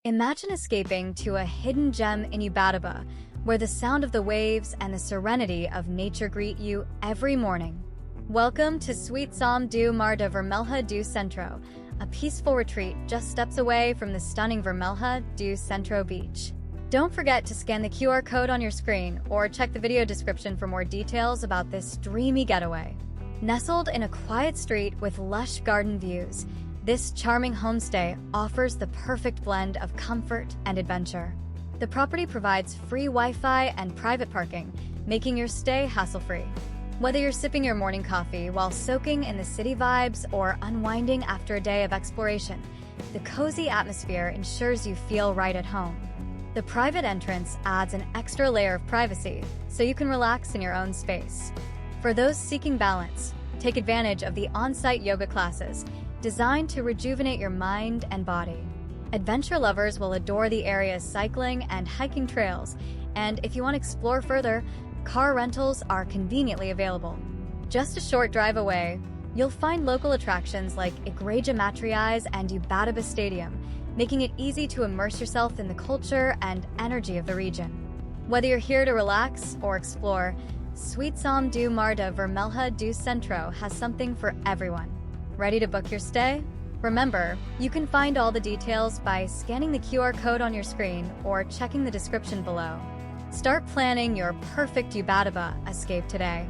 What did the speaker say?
Imagine escaping to a hidden gem in Ubatuba, where the sound of the waves and the serenity of nature greet you every morning. Welcome to Suite Som do Mar da Vermelha do Centro, a peaceful retreat just steps away from the stunning Vermelha do Centro Beach. Don't forget to scan the QR code on your screen or check the video description for more details about this dreamy getaway. Nestled in a quiet street with lush garden views, this charming homestay offers the perfect blend of comfort and adventure. The property provides free Wi-Fi and private parking, making your stay hassle-free. Whether you're sipping your morning coffee while soaking in the city vibes or unwinding after a day of exploration, the cozy atmosphere ensures you feel right at home. The private entrance adds an extra layer of privacy, so you can relax in your own space. For those seeking balance, take advantage of the on-site yoga classes, designed to rejuvenate your mind and body. Adventure lovers will adore the area's cycling and hiking trails, and if you want to explore further, car rentals are conveniently available. Just a short drive away, you'll find local attractions like Igreja Matriz and Ubatuba Stadium, making it easy to immerse yourself in the culture and energy of the region. Whether you're here to relax or explore, Suite Som do Mar da Vermelha do Centro has something for everyone. Ready to book your stay? Remember, you can find all the details by scanning the QR code on your screen or checking the description below. Start planning your perfect Ubatuba escape today.